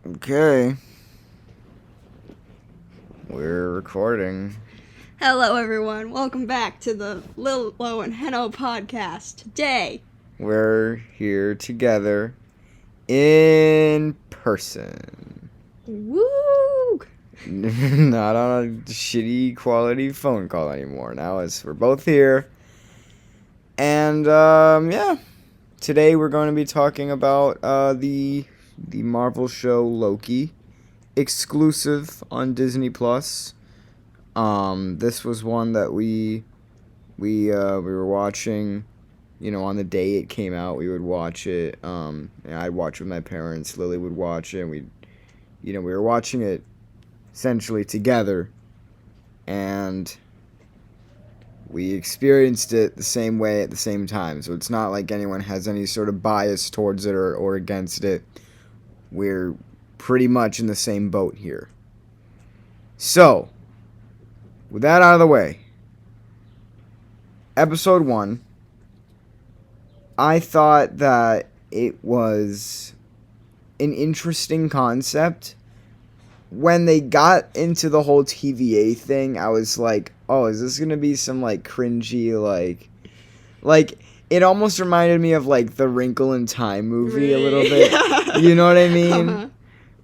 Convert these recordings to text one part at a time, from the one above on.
Okay. We're recording. Hello, everyone. Welcome back to the Lilo Heno podcast. Today, We're here together in person. woo! Not on a shitty quality phone call anymore. Now we're both here. And, yeah. Today we're going to be talking about the Marvel show Loki, exclusive on Disney Plus. This was one that we were watching, on the day it came out. We would watch it. And I'd watch it with my parents. Lily would watch it. And we were watching it essentially together, and we experienced it the same way at the same time. So it's not like anyone has any sort of bias towards it or against it. We're pretty much in the same boat here. So, with that out of the way, episode 1, I thought that it was an interesting concept. When they got into the whole TVA thing, I was like, oh, is this going to be some, cringy, Like, it almost reminded me of, the Wrinkle in Time movie a little bit. Yeah. You know what I mean? Uh-huh.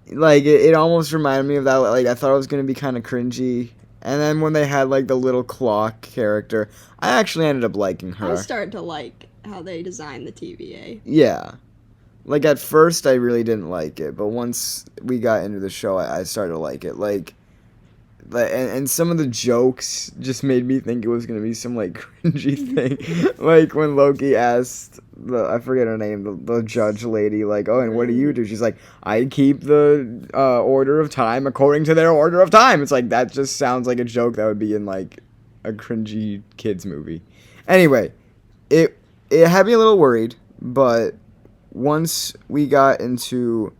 It almost reminded me of that. I thought it was going to be kind of cringy. And then when they had, the little clock character, I actually ended up liking her. I started to like how they designed the TVA. Yeah. At first, I really didn't like it, but once we got into the show, I started to like it. And some of the jokes just made me think it was going to be some, cringy thing. When Loki asked, I forget her name, the judge lady, oh, and what do you do? She's like, I keep the order of time according to their order of time. It's like, that just sounds like a joke that would be in, a cringy kids movie. Anyway, it had me a little worried, but once we got into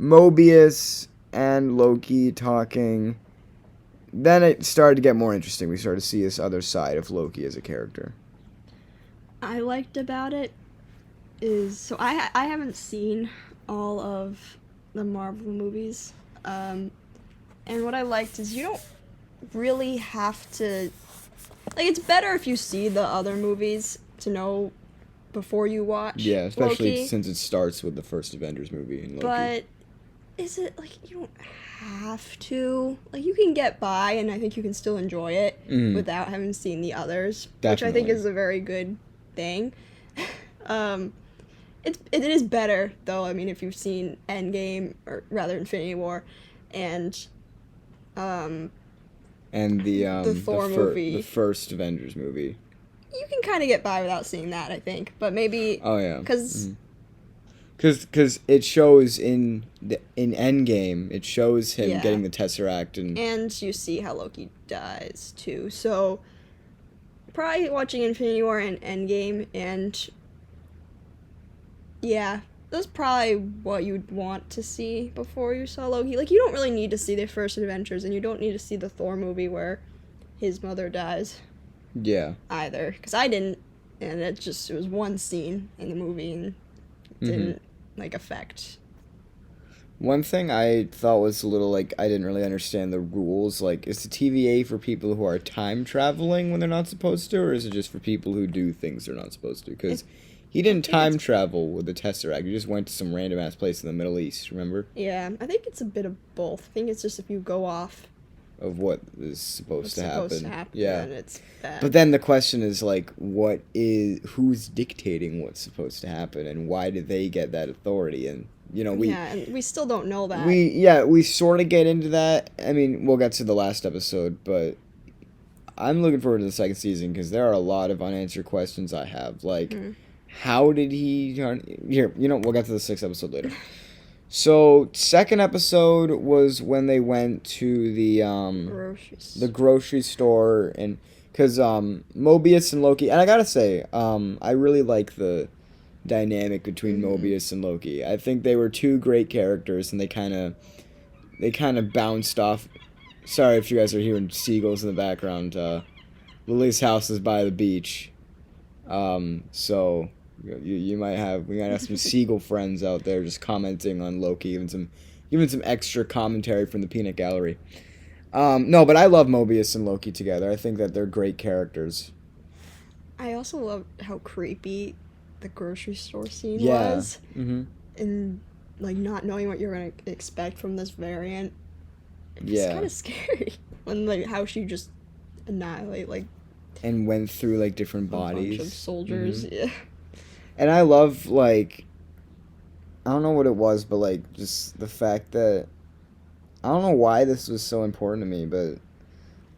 Mobius and Loki talking, then it started to get more interesting. We started to see this other side of Loki as a character. I liked about it is so I haven't seen all of the Marvel movies, and what I liked is you don't really have to it's better if you see the other movies to know before you watch. Yeah, especially Loki. since it starts with the first Avengers movie in Loki. But is it you don't have to you can get by, and I think you can still enjoy it without having seen the others, which I think is a very good thing. It is better though. I mean, if you've seen Endgame, or rather Infinity War, and the Thor movie, the first Avengers movie. You can kind of get by without seeing that, I think. But maybe because it shows in Endgame, it shows him getting the Tesseract, and you see how Loki dies too. So probably watching Infinity War and Endgame, and yeah, that's probably what you'd want to see before you saw Loki. You don't really need to see the first Adventures, and you don't need to see the Thor movie where his mother dies. Yeah. Either, because I didn't, and it was one scene in the movie and didn't affect. One thing I thought was a little I didn't really understand the rules. Is the TVA for people who are time traveling when they're not supposed to, or is it just for people who do things they're not supposed to? Because he didn't time travel with the Tesseract. He just went to some random ass place in the Middle East. Remember? Yeah, I think it's a bit of both. I think it's just if you go off of what is supposed to happen. Yeah. And it's bad. But then the question is who's dictating what's supposed to happen, and why did they get that authority? And and we still don't know that. We sort of get into that. I mean, we'll get to the last episode, but I'm looking forward to the second season because there are a lot of unanswered questions I have. How did he here? We'll get to the 6th episode later. So, second episode was when they went to the grocery store, and because Mobius and Loki, and I gotta say, I really like the dynamic between Mobius and Loki. I think they were two great characters, and they kind of bounced off. Sorry if you guys are hearing seagulls in the background. Lily's house is by the beach, so we might have some seagull friends out there just commenting on Loki, even some even some extra commentary from the peanut gallery. No, but I love Mobius and Loki together. I think that they're great characters. I also love how creepy the grocery store scene Yeah. was, and like not knowing what you're gonna expect from this variant. It's kind Yeah. of scary when like how she just annihilate like And went through like different a bunch of bodies. soldiers. Yeah. And I love like I don't know what it was, but like just the fact that I don't know why this was so important to me, but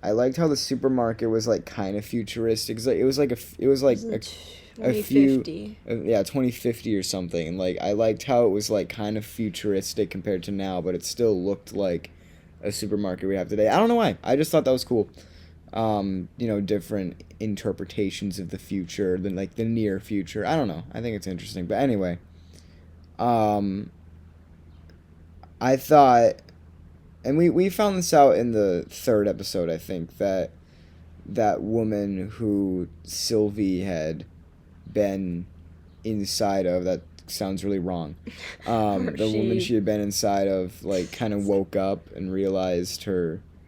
I liked how the supermarket was like kind of futuristic. It was like a few 2050. yeah, 2050 or something. And like I liked how it was like kind of futuristic compared to now, but it still looked like a supermarket we have today. I don't know why. I just thought that was cool. Different interpretations of the future than like the near future. I don't know. I think it's interesting. But anyway, I thought, and we found this out in the third episode, I think, that woman who Sylvie had been inside of, that sounds really wrong. The woman she had been inside of, like, kind of woke up and realized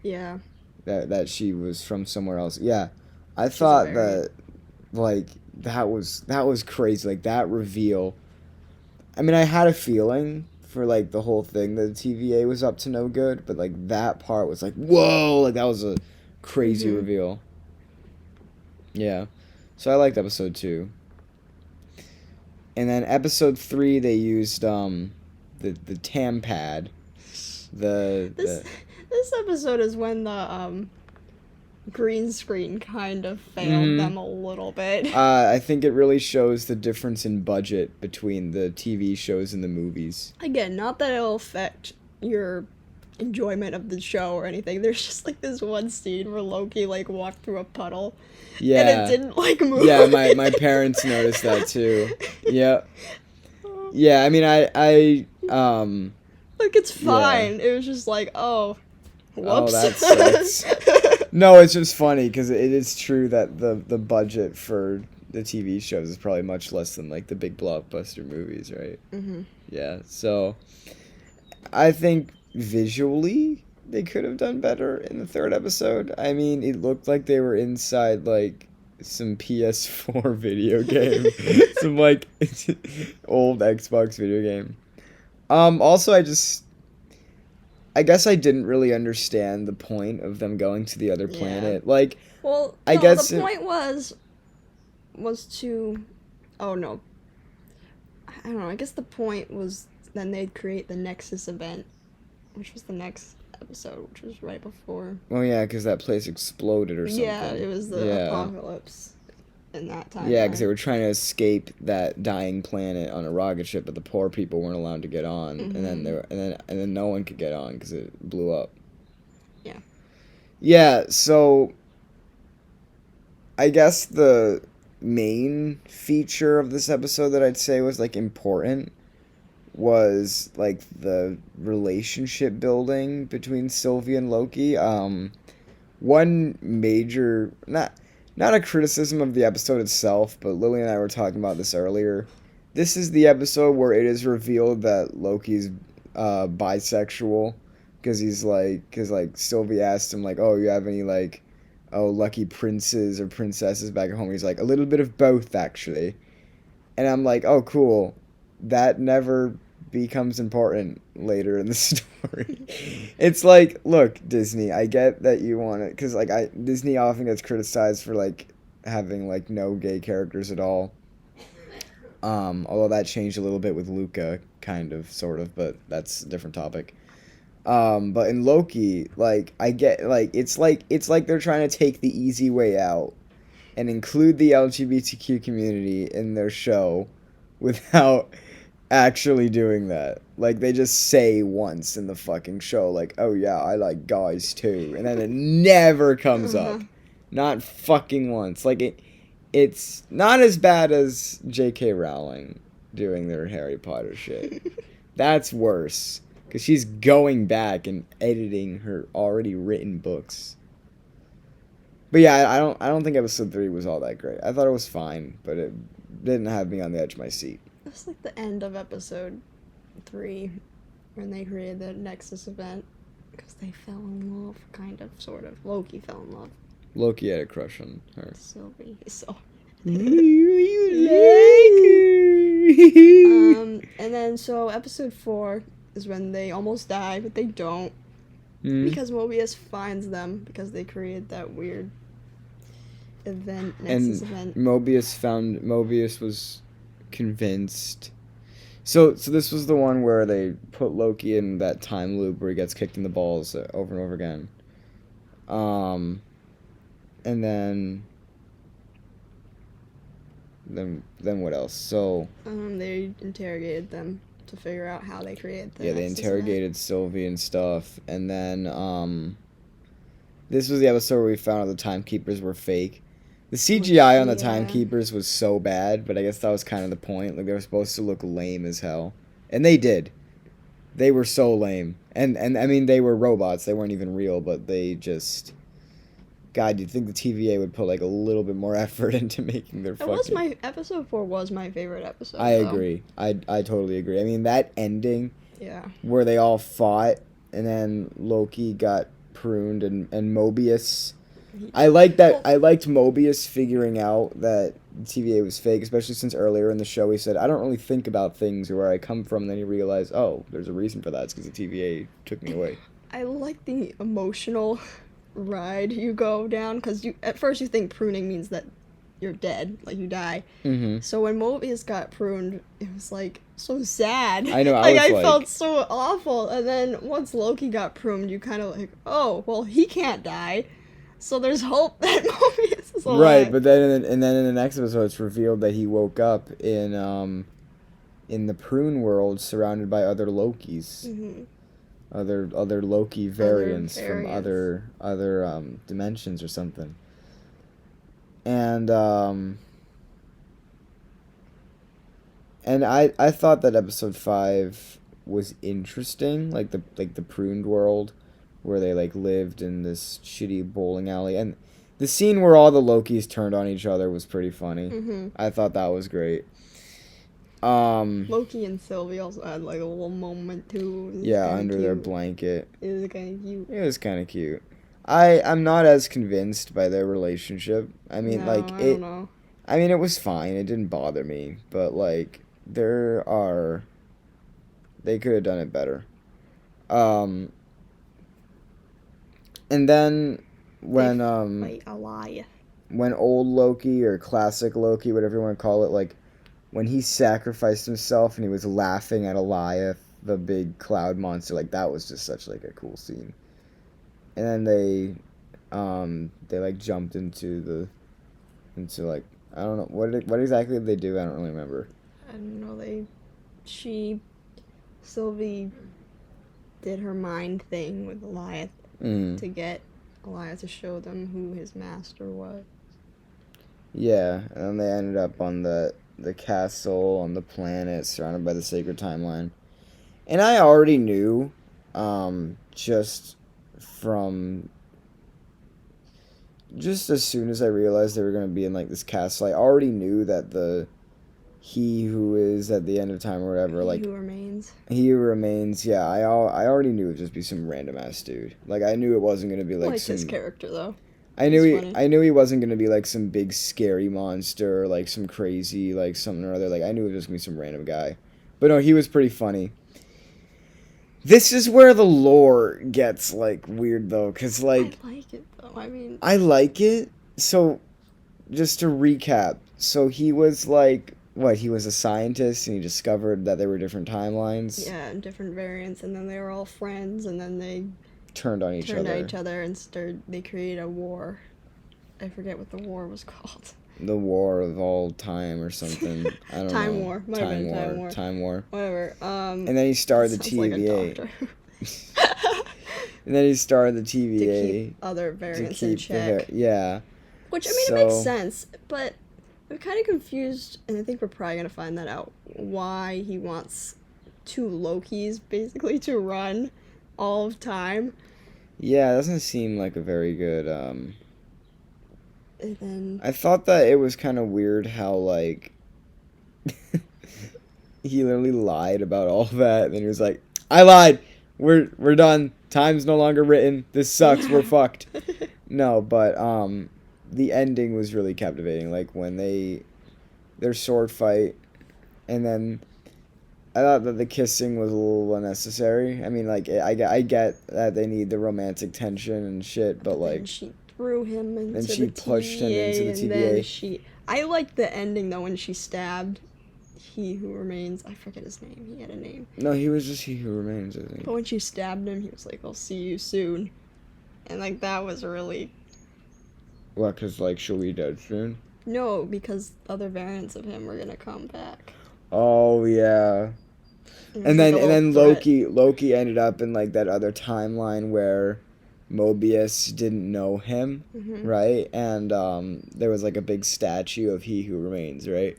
Yeah. that she was from somewhere else. Yeah, I thought that, like, that was crazy. Like, that reveal. I mean, I had a feeling for like the whole thing that the TVA was up to no good, but like that part was like, whoa, like that was a crazy reveal. Yeah, so I liked episode 2. And then episode 3 they used the TAM pad. This episode is when the green screen kind of failed them a little bit. I think it really shows the difference in budget between the TV shows and the movies. Again, not that it'll affect your enjoyment of the show or anything. There's just like this one scene where Loki like walked through a puddle. Yeah. And it didn't like move. Yeah, my parents noticed that too. Yeah. Yeah, I mean I like it's fine. It was just like, oh, whoops. Oh, that sucks. No, it's just funny because it is true that the budget for the TV shows is probably much less than like the big blockbuster movies, right? Yeah, so I think visually they could have done better in the third episode. I mean, it looked like they were inside like some PS4 video game, some like old Xbox video game. Also, I guess I didn't really understand the point of them going to the other planet. Like, well, no, I guess the point was to, oh no, I don't know. I guess the point was then they'd create the Nexus event, which was the next episode, which was right before. Oh yeah, because that place exploded or something. Yeah, it was the apocalypse in that time. Yeah, because they were trying to escape that dying planet on a rocket ship, but the poor people weren't allowed to get on, and then no one could get on because it blew up. Yeah. Yeah, so I guess the main feature of this episode that I'd say was like important was like the relationship building between Sylvie and Loki. One major not a criticism of the episode itself, but Lily and I were talking about this earlier. This is the episode where it is revealed that Loki's bisexual, because Sylvie asked him like, oh, you have any like lucky princes or princesses back at home? He's like, a little bit of both actually. And I'm like, oh cool, that never becomes important later in the story. It's like, look, Disney, I get that you want it, because like Disney often gets criticized for like having like no gay characters at all. Although that changed a little bit with Luca, kind of, sort of, but that's a different topic. But in Loki, like I get like it's like they're trying to take the easy way out and include the LGBTQ community in their show without actually doing that. Like they just say once in the fucking show like, oh yeah, I like guys too, and then it never comes up. Not fucking once. Like it's not as bad as J.K. Rowling doing their Harry Potter shit. That's worse, because she's going back and editing her already written books. But yeah, I don't think episode 3 was all that great. I thought it was fine, but it didn't have me on the edge of my seat. It was like the end of episode 3. when they created the Nexus event because they fell in love, kind of, sort of. Loki fell in love. Loki had a crush on her. Sylvie, so. You like her. And then so episode 4 is when they almost die, but they don't Mm. because Mobius finds them because they created that weird event, Nexus event. Mobius was convinced. So this was the one where they put Loki in that time loop where he gets kicked in the balls over and over again. And then what else? So They interrogated them to figure out how they created the yeah, they Nexus interrogated Sylvie and stuff, and then this was the episode where we found out the timekeepers were fake. The CGI on the timekeepers was so bad, but I guess that was kind of the point. Like, they were supposed to look lame as hell, and they did. They were so lame, and I mean, they were robots. They weren't even real, but they just. God, you'd think the TVA would put like a little bit more effort into making their. Episode 4 was my favorite episode. I agree. I totally agree. I mean, that ending. Yeah. Where they all fought, and then Loki got pruned, and Mobius. I like that. I liked Mobius figuring out that TVA was fake, especially since earlier in the show he said, "I don't really think about things or where I come from." And then he realized, oh, there's a reason for that. It's because the TVA took me away. I like the emotional ride you go down because at first you think pruning means that you're dead, like you die. Mm-hmm. So when Mobius got pruned, it was like so sad. I know. I felt so awful. And then once Loki got pruned, you kind of like, oh, well, he can't die. So there's hope that Mobius is alive. Right, but then in the next episode, it's revealed that he woke up in the prune world, surrounded by other Lokis, other Loki variants from other dimensions or something. And I thought that episode 5 was interesting, like the pruned world, where they like lived in this shitty bowling alley, and the scene where all the Lokis turned on each other was pretty funny. I thought that was great. Loki and Sylvie also had like a little moment too. Yeah, under their blanket. It was kind of cute. It was kind of cute. I'm not as convinced by their relationship. I mean, I don't know. I mean, it was fine. It didn't bother me, but like they could have done it better. And then when when old Loki or classic Loki, whatever you want to call it, like when he sacrificed himself and he was laughing at Goliath, the big cloud monster, like that was just such like a cool scene. And then they like jumped into like I don't know what exactly did they do? I don't really remember. I don't know. Sylvie did her mind thing with Goliath. To get Goliath to show them who his master was. Yeah, and then they ended up on the castle on the planet surrounded by the sacred timeline. And I already knew, just as soon as I realized they were going to be in like this castle, I already knew that he who is at the end of time or whatever, He who remains. Yeah, I already knew it would just be some random ass dude. Like I knew it wasn't gonna be like his character though. I knew he wasn't gonna be like some big scary monster or like some crazy like something or other. Like I knew it was just gonna be some random guy, but no, he was pretty funny. This is where the lore gets like weird though, cause like I like it though. I mean, I like it. So, just to recap, so he was like. What, he was a scientist and he discovered that there were different timelines? Yeah, and different variants, and then they were all friends, and then they turned on each other and they created a war. I forget what the war was called. The War of All Time or something. I don't know. Time War. Time War. Whatever. And then he started the TVA. Like and then he started the TVA. To keep other variants in check. Yeah. Which, I mean, it makes sense, but I'm kind of confused, and I think we're probably going to find that out, why he wants 2 Lokis, basically, to run all of time. Yeah, it doesn't seem like a very good, And then... I thought that it was kind of weird how, like, he literally lied about all that, and then he was like, I lied. We're done. Time's no longer written. This sucks. We're fucked. No, but the ending was really captivating. Like when their sword fight, and then I thought that the kissing was a little unnecessary. I mean, like I get that they need the romantic tension and shit, but Then like she threw him into then she the pushed him TVA, into the and TVA. then I liked the ending though when she stabbed He Who Remains. I forget his name. He had a name. No, he was just He Who Remains, I think. But when she stabbed him, he was like, "I'll see you soon," and like that was really What? Cause like she'll be dead soon. no, because other variants of him were gonna come back. Oh yeah. It was And like then a and then little threat. Loki ended up in like that other timeline where Mobius didn't know him, Mhm. right? And there was like a big statue of He Who Remains, right?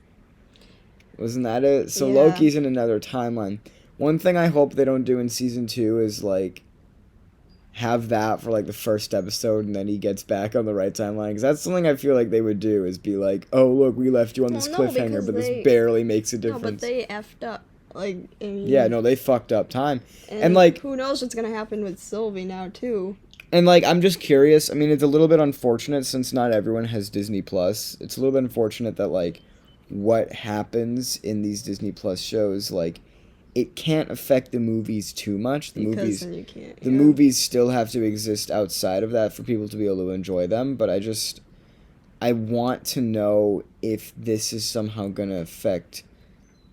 Wasn't that it? So Yeah. Loki's in another timeline. One thing I hope they don't do in season 2 is like have that for like the first episode and then he gets back on the right timeline, because that's something I feel like they would do, is be like, oh look, we left you on Well, this no, cliffhanger, because but they- this barely makes a No, difference. but they effed up. Like, I mean, Yeah, no, they fucked up time. and like- who knows what's gonna happen with Sylvie now too. And like, I'm just curious. I mean, it's a little bit unfortunate since not everyone has Disney Plus. It's a little bit unfortunate that like what happens in these Disney Plus shows, like it can't affect the movies too much. The Because movies then you can't. the movies still have to exist outside of that for people to be able to enjoy them, but I want to know if this is somehow going to affect,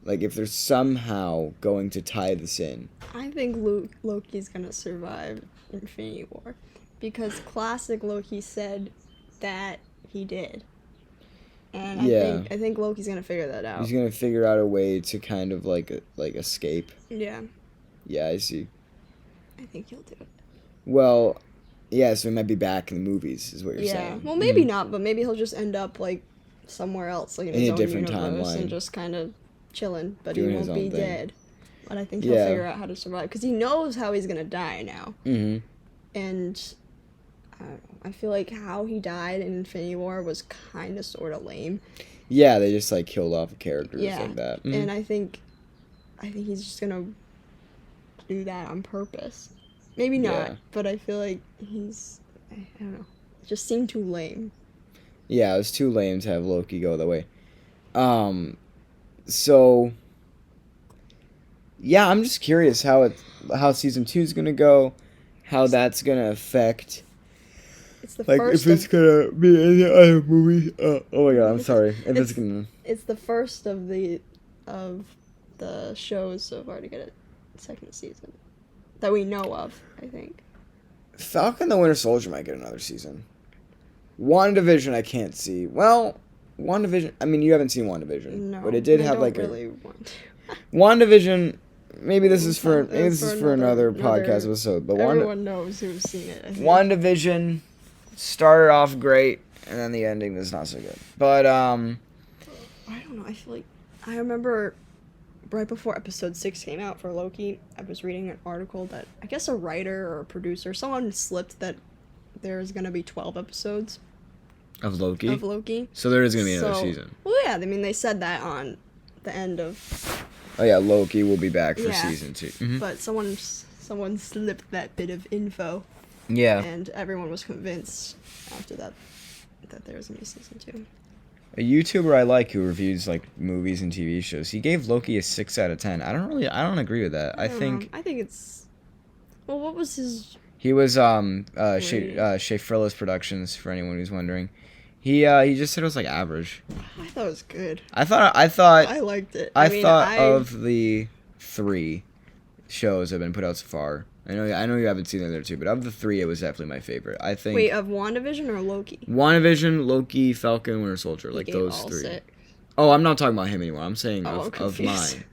like if they're somehow going to tie this in. I think Loki's gonna survive Infinity War, because classic Loki said that he did, and Yeah. I think Loki's gonna figure that out. He's going to figure out a way to kind of like escape. Yeah, Yeah, I see. I think he'll do it. Well, yeah, so he might be back in the movies, is what you're Yeah, saying. well maybe not, but maybe he'll just end up like somewhere else, like in In his a own different universe, timeline. and just kind of chilling. But Doing he his won't be own thing. dead. But I think he'll Yeah. figure out how to survive, because he knows how he's gonna die now. Mm-hmm. And I don't know, I feel like how he died in Infinity War was kind of sort of lame. Yeah, they just like killed off characters Yeah, like that. Mhm. and I think he's just gonna do that on purpose. Maybe not, Yeah. but I feel like I don't know. It just seemed too lame. Yeah, it was too lame to have Loki go that way. So yeah, I'm just curious how season 2 is gonna go, how that's gonna affect, It's the like first. if it's gonna be any other movie. Oh my god, I'm sorry. If it's gonna. It's the first of the shows so far to get a second season that we know of. I think. Falcon the Winter Soldier might get another season. WandaVision I can't see. Well, WandaVision. I mean, you haven't seen WandaVision, No, but it did I have don't like really want to. WandaVision. Maybe this is for It's another podcast episode. But everyone knows who's seen it. I think. WandaVision started off great, and then the ending was not so good. But I don't know. I feel like I remember right before episode 6 came out for Loki, I was reading an article that I guess a writer or a producer, someone slipped that there's gonna be 12 episodes of Loki. of Loki. So there is gonna be another So- season. Well, yeah, I mean they said that on the end of, Oh yeah, Loki will be back for Yeah. season 2. Mhm. but someone slipped that bit of info, Yeah, and everyone was convinced after that there was gonna be season 2. a YouTuber I like who reviews like movies and TV shows, he gave Loki a 6 out of 10. I don't agree with that. I don't think know. I think it's, well, what was his? he was Rating. Shea Frillis Productions, for anyone who's wondering. He just said it was like average. I thought it was good. I thought I liked it. I mean, thought of the 3 shows that have been put out so far. I know you haven't seen the other 2, but of the 3, it was definitely my favorite. I think Wait, of WandaVision or Loki? WandaVision, Loki, Falcon, Winter Soldier, He like gave those all 3. 6. Oh, I'm not talking about him anymore. I'm saying Oh, I'm of confused. mine.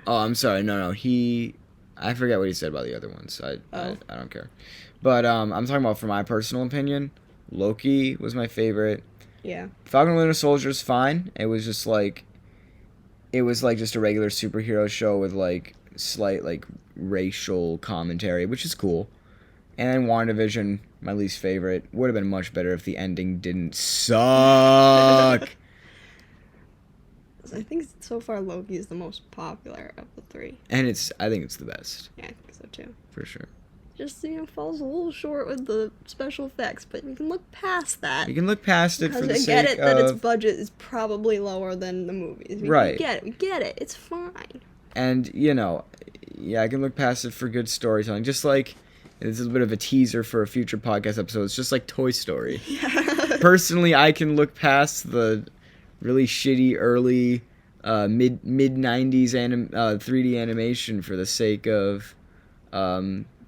Oh, I'm sorry. No. I forget what he said about the other ones. I don't care. But I'm talking about, for my personal opinion, Loki was my favorite. Yeah. Falcon and Winter Soldier's fine. It was just like just a regular superhero show with like slight like racial commentary, which is cool. And then WandaVision, my least favorite. Would have been much better if the ending didn't suck. I think so far Loki is the most popular of the three. And I think it's the best. Yeah, I think so too. For sure. Just, falls a little short with the special effects, but you can look past that. You can look past it for the Because I sake get it that its of... budget is probably lower than the movies. Right. We get it. It's fine. And, yeah, I can look past it for good storytelling. Just like, this is a bit of a teaser for a future podcast episode. It's just like Toy Story. Yeah. Personally, I can look past the really shitty early mid 90s 3D animation for the sake of,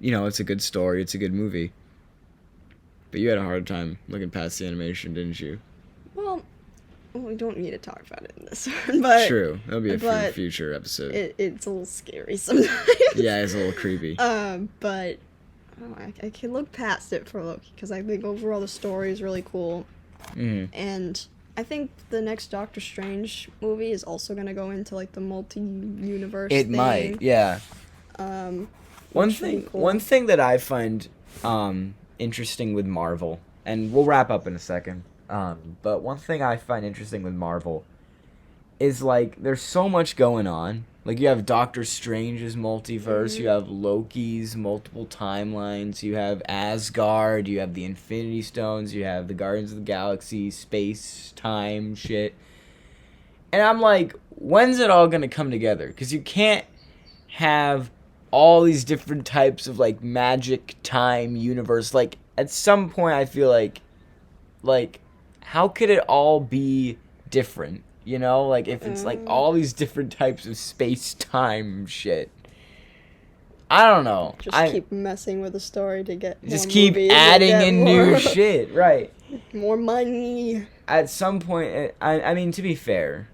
it's a good story. It's a good movie. But you had a hard time looking past the animation, didn't you? Well, we don't need to talk about it in this one, but... True. That'll be a future episode. It's a little scary sometimes. Yeah, it's a little creepy. But I can look past it for Loki, because I think overall the story is really cool. Mm-hmm. And I think the next Doctor Strange movie is also going to go into, like, the multi-universe thing. It might, yeah. One thing that I find interesting with Marvel, and we'll wrap up in a second, but one thing I find interesting with Marvel is, like, there's so much going on. Like, you have Doctor Strange's multiverse, you have Loki's multiple timelines, you have Asgard, you have the Infinity Stones, you have the Guardians of the Galaxy, space, time, shit. And I'm like, when's it all gonna come together? Because you can't have all these different types of, like, magic, time, universe. Like, at some point I feel like, how could it all be different? Like, if it's, like, all these different types of space-time shit. I don't know. Just keep messing with the story to get more just keep movies adding and get in more, new shit, right. More money. At some point, I mean, to be fair,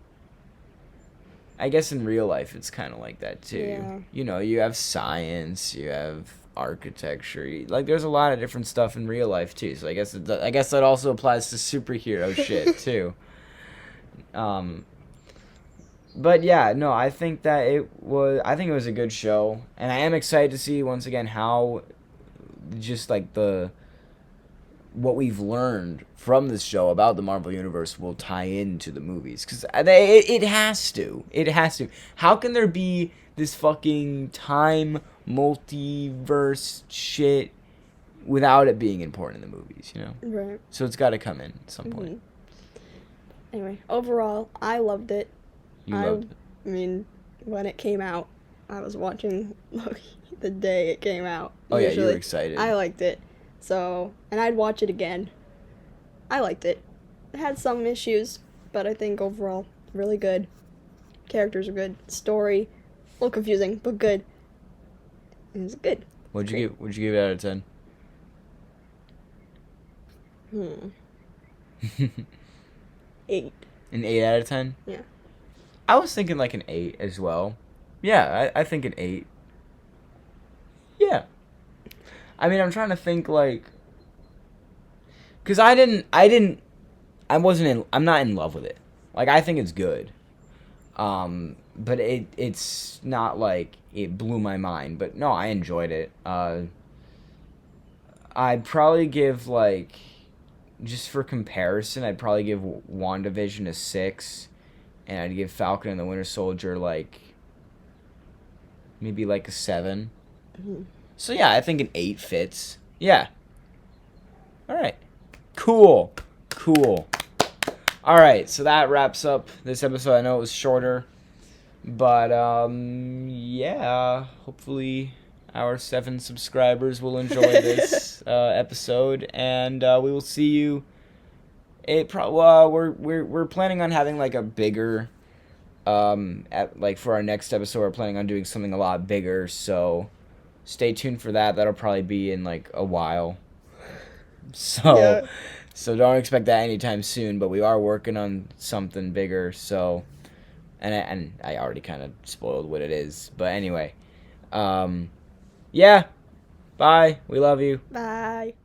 I guess in real life it's kind of like that, too. Yeah. You have science, you have architecture. Like, there's a lot of different stuff in real life, too. So I guess that also applies to superhero shit, too. But yeah, no, I think it was a good show, and I am excited to see once again how just like what we've learned from this show about the Marvel Universe will tie into the movies, because it has to. How can there be this fucking time multiverse shit without it being important in the movies, Right. So it's got to come in at some point. Mm-hmm. Anyway, overall, I loved it. You loved it. I mean, when it came out, I was watching Loki the day it came out. Oh, yeah, you were excited. I liked it. So, and I'd watch it again. I liked it. It had some issues, but I think overall, really good. Characters are good. Story, a little confusing, but good. It was good. What'd you give it out of 10? 8. An 8 out of 10? Yeah. I was thinking like an 8 as well. Yeah, I think an 8. Yeah. I mean, I'm trying to think, like, because I'm not in love with it. Like, I think it's good. But it's not like it blew my mind. But no, I enjoyed it. I'd probably give, like, just for comparison, I'd probably give WandaVision a 6, and I'd give Falcon and the Winter Soldier, like, maybe like a 7. Mm-hmm. So yeah, I think an 8 fits. Yeah. All right. Cool. All right, so that wraps up this episode. I know it was shorter, but yeah, hopefully our 7 subscribers will enjoy this episode, and we will see you. We're planning on having like a bigger, like for our next episode, we're planning on doing something a lot bigger. So stay tuned for that. That'll probably be in like a while. So don't expect that anytime soon. But we are working on something bigger. So, and I already kind of spoiled what it is. But anyway, yeah. Bye. We love you. Bye.